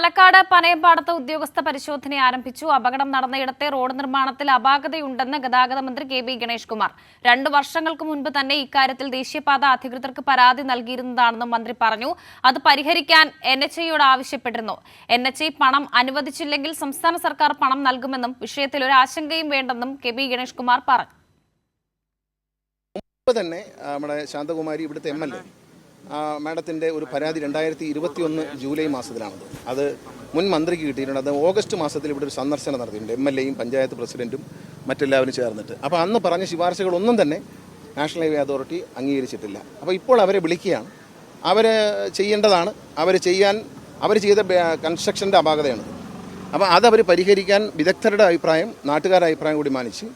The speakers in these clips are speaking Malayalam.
പാലക്കാട് പനയമ്പാടത്ത് ഉദ്യോഗസ്ഥ പരിശോധന ആരംഭിച്ചു. അപകടം നടന്നയിടത്തെ റോഡ് നിർമ്മാണത്തിൽ അപാകതയുണ്ടെന്ന് ഗതാഗത മന്ത്രി കെ.ബി. ഗണേഷ് കുമാർ 2 വർഷങ്ങൾക്ക് മുൻപ് തന്നെ ഇക്കാര്യത്തിൽ ദേശീയപാത അധികൃതർക്ക് പരാതി നൽകിയിരുന്നതാണെന്നും മന്ത്രി പറഞ്ഞു. അത് പരിഹരിക്കാൻ NHAയോട് ആവശ്യപ്പെട്ടിരുന്നു. NHA പണം അനുവദിച്ചില്ലെങ്കിൽ സംസ്ഥാന സർക്കാർ പണം നൽകുമെന്നും വിഷയത്തിൽ ഒരു ആശങ്കയും വേണ്ടെന്നും കെ.ബി. ഗണേഷ് കുമാർ പറഞ്ഞു. തന്നെ നമ്മുടെ ശാന്തകുമാരി ഇവിടുത്തെ MLA മാഡത്തിൻ്റെ ഒരു പരാതി 2021 ജൂലൈ മാസത്തിലാണത്. അത് മുൻ മന്ത്രിക്ക് കിട്ടിയിട്ടുണ്ട്. അത് ഓഗസ്റ്റ് മാസത്തിൽ ഇവിടെ ഒരു സന്ദർശനം നടത്തിയിട്ടുണ്ട്. MLAയും പഞ്ചായത്ത് പ്രസിഡന്റും മറ്റെല്ലാവരും ചേർന്നിട്ട്. അപ്പോൾ അന്ന് പറഞ്ഞ ശുപാർശകളൊന്നും തന്നെ നാഷണൽ ഹൈവേ അതോറിറ്റി അംഗീകരിച്ചിട്ടില്ല. അപ്പോൾ ഇപ്പോൾ അവരെ വിളിക്കുകയാണ്. അവർ ചെയ്യേണ്ടതാണ്. അവർ ചെയ്ത കൺസ്ട്രക്ഷൻ്റെ അപാകതയാണ്. അപ്പോൾ അതവർ പരിഹരിക്കാൻ വിദഗ്ധരുടെ അഭിപ്രായം, നാട്ടുകാരുടെ അഭിപ്രായം കൂടി മാനിച്ച്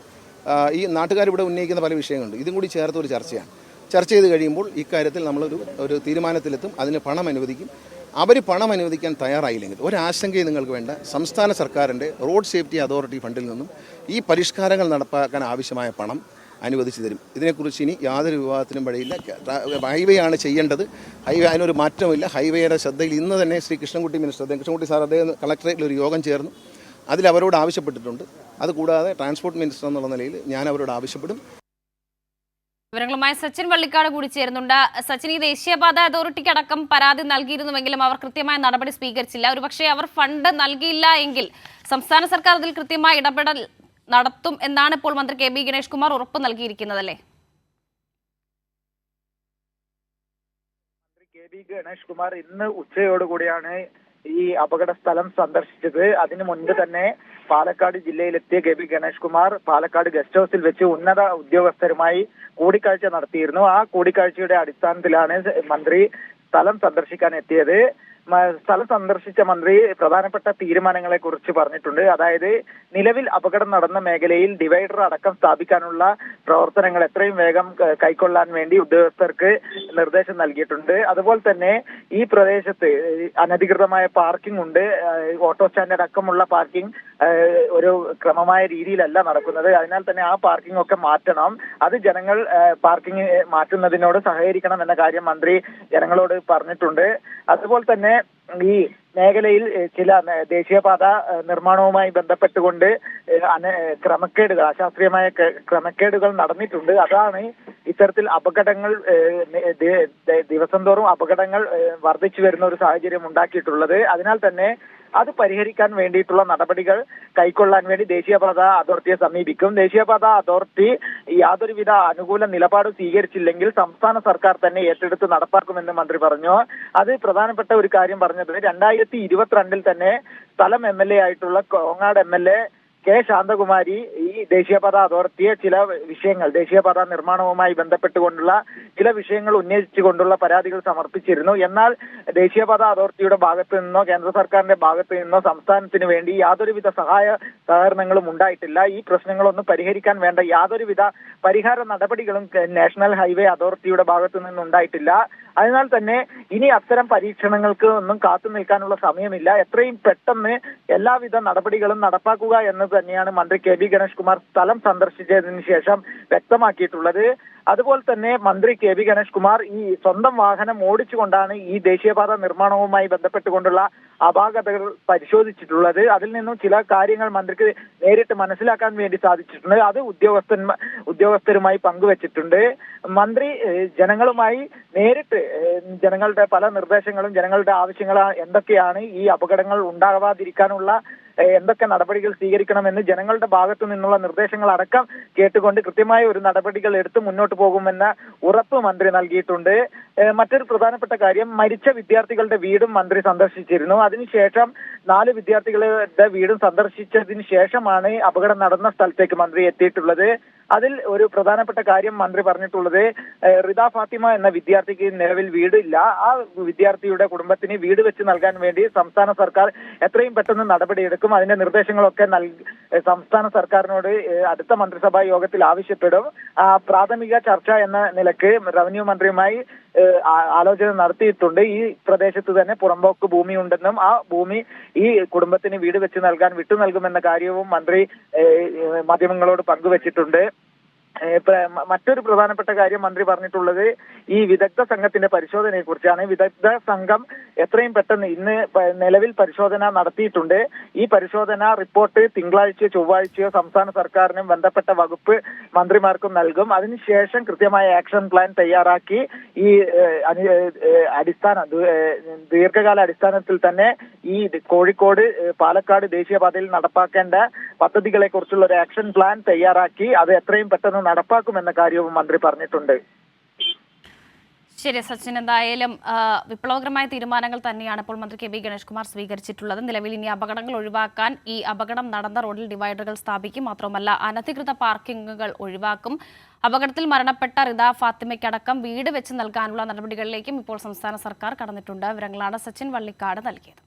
ഈ നാട്ടുകാരിവിടെ ഉന്നയിക്കുന്ന പല വിഷയങ്ങളുണ്ട്. ഇതും കൂടി ചേർത്ത് ഒരു ചർച്ചയാണ്. ചർച്ച ചെയ്ത് കഴിയുമ്പോൾ ഇക്കാര്യത്തിൽ നമ്മളൊരു തീരുമാനത്തിലെത്തും. അതിന് പണം അനുവദിക്കും. അവർ പണം അനുവദിക്കാൻ തയ്യാറായില്ലെങ്കിൽ ഒരാശങ്കയും നിങ്ങൾക്ക് വേണ്ട. സംസ്ഥാന സർക്കാരിൻ്റെ റോഡ് സേഫ്റ്റി അതോറിറ്റി ഫണ്ടിൽ നിന്നും ഈ പരിഷ്കാരങ്ങൾ നടപ്പാക്കാൻ ആവശ്യമായ പണം അനുവദിച്ചു തരും. ഇതിനെക്കുറിച്ച് ഇനി യാതൊരു വിവാദത്തിനും വഴിയില്ല. ഹൈവേ ആണ് ചെയ്യേണ്ടത്. ഹൈവേ അതിനൊരു മാറ്റമില്ല. ഹൈവേയുടെ ശ്രദ്ധയിൽ ഇന്ന് തന്നെ ശ്രീ കൃഷ്ണൻകുട്ടി കൃഷ്ണൻകുട്ടി സാർ അദ്ദേഹം കളക്ടറേറ്റിൽ ഒരു യോഗം ചേർന്നു. അതിൽ അവരോട് ആവശ്യപ്പെട്ടിട്ടുണ്ട്. അതുകൂടാതെ ട്രാൻസ്പോർട്ട് മിനിസ്റ്റർ എന്നുള്ള നിലയിൽ ഞാൻ അവരോട് ആവശ്യപ്പെടും. വിവരങ്ങളുമായി സച്ചിൻ വള്ളിക്കാട് കൂടി ചേരുന്നുണ്ട്. സച്ചിൻ, ഈ ദേശീയപാത അതോറിറ്റിക്ക് അടക്കം പരാതി നൽകിയിരുന്നുവെങ്കിലും അവർ കൃത്യമായ നടപടി സ്വീകരിച്ചില്ല. ഒരുപക്ഷെ അവർ ഫണ്ട് നൽകിയില്ല എങ്കിൽ സംസ്ഥാന സർക്കാർ അതിൽ കൃത്യമായ ഇടപെടൽ നടത്തും എന്നാണ് ഇപ്പോൾ മന്ത്രി കെ.ബി. ഗണേഷ് കുമാർ ഉറപ്പ് നൽകിയിരിക്കുന്നതല്ലേ? മന്ത്രി കെ.ബി. ഗണേഷ് കുമാർ ഇന്ന് ഉച്ചയോടുകൂടിയാണ് ഈ അപകട സ്ഥലം സന്ദർശിച്ചത്. അതിനു മുൻപ് തന്നെ പാലക്കാട് ജില്ലയിലെത്തിയ കെ.ബി. ഗണേഷ് കുമാർ പാലക്കാട് ഗസ്റ്റ് ഹൌസിൽ വെച്ച് ഉന്നത ഉദ്യോഗസ്ഥരുമായി കൂടിക്കാഴ്ച നടത്തിയിരുന്നു. ആ കൂടിക്കാഴ്ചയുടെ അടിസ്ഥാനത്തിലാണ് മന്ത്രി സ്ഥലം സന്ദർശിക്കാൻ എത്തിയത്. സ്ഥലം സന്ദർശിച്ച മന്ത്രി പ്രധാനപ്പെട്ട തീരുമാനങ്ങളെ കുറിച്ച് പറഞ്ഞിട്ടുണ്ട്. അതായത് നിലവിൽ അപകടം നടന്ന മേഖലയിൽ ഡിവൈഡർ അടക്കം സ്ഥാപിക്കാനുള്ള പ്രവർത്തനങ്ങൾ എത്രയും വേഗം കൈക്കൊള്ളാൻ വേണ്ടി ഉദ്യോഗസ്ഥർക്ക് നിർദ്ദേശം നൽകിയിട്ടുണ്ട്. അതുപോലെ തന്നെ ഈ പ്രദേശത്ത് അനധികൃതമായ പാർക്കിംഗ് ഉണ്ട്. ഓട്ടോ സ്റ്റാൻഡ് അടക്കമുള്ള പാർക്കിംഗ് ഒരു ക്രമമായ രീതിയിലല്ല നടക്കുന്നത്. അതിനാൽ തന്നെ ആ പാർക്കിംഗ് ഒക്കെ മാറ്റണം. അത് ജനങ്ങൾ പാർക്കിംഗ് മാറ്റുന്നതിനോട് സഹകരിക്കണം എന്ന കാര്യം മന്ത്രി ജനങ്ങളോട് പറഞ്ഞിട്ടുണ്ട്. അതുപോലെ തന്നെ ഈ മേഖലയിൽ ചില ദേശീയപാത നിർമ്മാണവുമായി ബന്ധപ്പെട്ടുകൊണ്ട് ക്രമക്കേടുകൾ, അശാസ്ത്രീയമായ ക്രമക്കേടുകൾ നടന്നിട്ടുണ്ട്. അതാണ് ഇത്തരത്തിൽ അപകടങ്ങൾ ദിവസം തോറും അപകടങ്ങൾ വർദ്ധിച്ചു വരുന്ന ഒരു സാഹചര്യം ഉണ്ടാക്കിയിട്ടുള്ളത്. അതിനാൽ തന്നെ അത് പരിഹരിക്കാൻ വേണ്ടിയിട്ടുള്ള നടപടികൾ കൈക്കൊള്ളാൻ വേണ്ടി ദേശീയപാത അതോറിറ്റിയെ സമീപിക്കും. ദേശീയപാത അതോറിറ്റി യാതൊരുവിധ അനുകൂല നിലപാട് സ്വീകരിച്ചില്ലെങ്കിൽ സംസ്ഥാന സർക്കാർ തന്നെ ഏറ്റെടുത്ത് നടപ്പാക്കുമെന്ന് മന്ത്രി പറഞ്ഞു. അത് പ്രധാനപ്പെട്ട ഒരു കാര്യം പറഞ്ഞത് 2022 തന്നെ സ്ഥലം MLA ആയിട്ടുള്ള കോങ്ങാട് MLA കെ ശാന്തകുമാരി ഈ ദേശീയപാത അതോറിറ്റിയെ ചില വിഷയങ്ങൾ, ദേശീയപാത നിർമ്മാണവുമായി ബന്ധപ്പെട്ടുകൊണ്ടുള്ള ചില വിഷയങ്ങൾ ഉന്നയിച്ചുകൊണ്ടുള്ള പരാതികൾ സമർപ്പിച്ചിരുന്നു. എന്നാൽ ദേശീയപാത അതോറിറ്റിയുടെ ഭാഗത്തു നിന്നോ കേന്ദ്ര സർക്കാരിന്റെ ഭാഗത്തു നിന്നോ സംസ്ഥാനത്തിന് വേണ്ടി യാതൊരുവിധ സഹകരണങ്ങളും ഉണ്ടായിട്ടില്ല. ഈ പ്രശ്നങ്ങളൊന്നും പരിഹരിക്കാൻ വേണ്ട യാതൊരുവിധ പരിഹാര നടപടികളും നാഷണൽ ഹൈവേ അതോറിറ്റിയുടെ ഭാഗത്തു നിന്നുണ്ടായിട്ടില്ല. അതിനാൽ തന്നെ ഇനി അത്തരം പരീക്ഷണങ്ങൾക്ക് ഒന്നും കാത്തു നിൽക്കാനുള്ള സമയമില്ല. എത്രയും പെട്ടെന്ന് എല്ലാവിധ നടപടികളും നടപ്പാക്കുക എന്നത് തന്നെയാണ് മന്ത്രി കെ.ബി. ഗണേഷ് കുമാർ സ്ഥലം സന്ദർശിച്ചതിന് ശേഷം വ്യക്തമാക്കിയിട്ടുള്ളത്. അതുപോലെ തന്നെ മന്ത്രി കെ.ബി. ഗണേഷ് കുമാർ ഈ സ്വന്തം വാഹനം ഓടിച്ചുകൊണ്ടാണ് ഈ ദേശീയപാത നിർമ്മാണവുമായി ബന്ധപ്പെട്ടുകൊണ്ടുള്ള അപാകതകൾ പരിശോധിച്ചിട്ടുള്ളത്. അതിൽ നിന്നും ചില കാര്യങ്ങൾ മന്ത്രിക്ക് നേരിട്ട് മനസ്സിലാക്കാൻ വേണ്ടി സാധിച്ചിട്ടുണ്ട്. അത് ഉദ്യോഗസ്ഥരുമായി പങ്കുവച്ചിട്ടുണ്ട്. മന്ത്രി ജനങ്ങളുമായി നേരിട്ട് ജനങ്ങളുടെ പല നിർദ്ദേശങ്ങളും ജനങ്ങളുടെ ആവശ്യങ്ങൾ എന്തൊക്കെയാണ്, ഈ അപകടങ്ങൾ ഉണ്ടാവാതിരിക്കാനുള്ള എന്തൊക്കെ നടപടികൾ സ്വീകരിക്കണമെന്ന് ജനങ്ങളുടെ ഭാഗത്തു നിന്നുള്ള നിർദ്ദേശങ്ങൾ അടക്കം കേട്ടുകൊണ്ട് കൃത്യമായ ഒരു നടപടികൾ എടുത്ത് മുന്നോട്ട് പോകുമെന്ന ഉറപ്പ് മന്ത്രി നൽകിയിട്ടുണ്ട്. മറ്റൊരു പ്രധാനപ്പെട്ട കാര്യം, മരിച്ച വിദ്യാർത്ഥികളുടെ വീടും മന്ത്രി സന്ദർശിച്ചിരുന്നു. അതിനുശേഷം 4 വിദ്യാർത്ഥികളുടെ വീടും സന്ദർശിച്ചതിന് ശേഷമാണ് അപകടം നടന്ന സ്ഥലത്തേക്ക് മന്ത്രി എത്തിയിട്ടുള്ളത്. അതിൽ ഒരു പ്രധാനപ്പെട്ട കാര്യം മന്ത്രി പറഞ്ഞിട്ടുള്ളത്, റിദ ഫാത്തിമ എന്ന വിദ്യാർത്ഥിക്ക് നിലവിൽ വീടില്ല. ആ വിദ്യാർത്ഥിയുടെ കുടുംബത്തിന് വീട് വെച്ച് നൽകാൻ വേണ്ടി സംസ്ഥാന സർക്കാർ എത്രയും പെട്ടെന്ന് നടപടിയെടുക്കും. അതിന്റെ നിർദ്ദേശങ്ങളൊക്കെ സംസ്ഥാന സർക്കാരിനോട് അടുത്ത മന്ത്രിസഭാ യോഗത്തിൽ ആവശ്യപ്പെടും. പ്രാഥമിക ചർച്ച എന്ന നിലക്ക് റവന്യൂ മന്ത്രിയുമായി ആലോചന നടത്തിയിട്ടുണ്ട്. ഈ പ്രദേശത്ത് തന്നെ പുറമ്പോക്ക് ഭൂമി ഉണ്ടെന്നും ആ ഭൂമി ഈ കുടുംബത്തിന് വീട് വെച്ച് നൽകാൻ വിട്ടു നൽകുമെന്ന കാര്യവും മന്ത്രി മാധ്യമങ്ങളോട് പങ്കുവച്ചിട്ടുണ്ട്. മറ്റൊരു പ്രധാനപ്പെട്ട കാര്യം മന്ത്രി പറഞ്ഞിട്ടുള്ളത് ഈ വിദഗ്ധ സംഘത്തിന്റെ പരിശോധനയെ കുറിച്ചാണ്. വിദഗ്ധ സംഘം എത്രയും പെട്ടെന്ന് ഇന്ന് നിലവിൽ പരിശോധന നടത്തിയിട്ടുണ്ട്. ഈ പരിശോധന റിപ്പോർട്ട് തിങ്കളാഴ്ചയോ ചൊവ്വാഴ്ചയോ സംസ്ഥാന സർക്കാരിനും ബന്ധപ്പെട്ട വകുപ്പ് മന്ത്രിമാർക്കും നൽകും. അതിനുശേഷം കൃത്യമായ ആക്ഷൻ പ്ലാൻ തയ്യാറാക്കി ഈ ദീർഘകാല അടിസ്ഥാനത്തിൽ തന്നെ ഈ കോഴിക്കോട് പാലക്കാട് ദേശീയപാതയിൽ നടപ്പാക്കേണ്ട പദ്ധതികളെ കുറിച്ചുള്ള ഒരു ആക്ഷൻ പ്ലാൻ തയ്യാറാക്കി അത് എത്രയും പെട്ടെന്ന് നടപ്പാക്കുമെന്ന കാര്യവും മന്ത്രി പറഞ്ഞിട്ടുണ്ട്. ശരി സച്ചിൻ, എന്തായാലും വിപ്ലവകരമായ തീരുമാനങ്ങൾ തന്നെയാണ് ഇപ്പോൾ മന്ത്രി കെ ബി ഗണേഷ് കുമാർ സ്വീകരിച്ചിട്ടുള്ളത്. നിലവിൽ ഇനി അപകടങ്ങൾ ഒഴിവാക്കാൻ ഈ അപകടം നടന്ന റോഡിൽ ഡിവൈഡറുകൾ സ്ഥാപിക്കും. മാത്രമല്ല അനധികൃത പാർക്കിങ്ങുകൾ ഒഴിവാക്കും. അപകടത്തിൽ മരണപ്പെട്ട റിദ ഫാത്തിമയ്ക്കടക്കം വീട് വെച്ച് നൽകാനുള്ള നടപടികളിലേക്കും ഇപ്പോൾ സംസ്ഥാന സർക്കാർ കടന്നിട്ടുണ്ട്. വിവരങ്ങളാണ് സച്ചിൻ വള്ളിക്കാട് നൽകിയത്.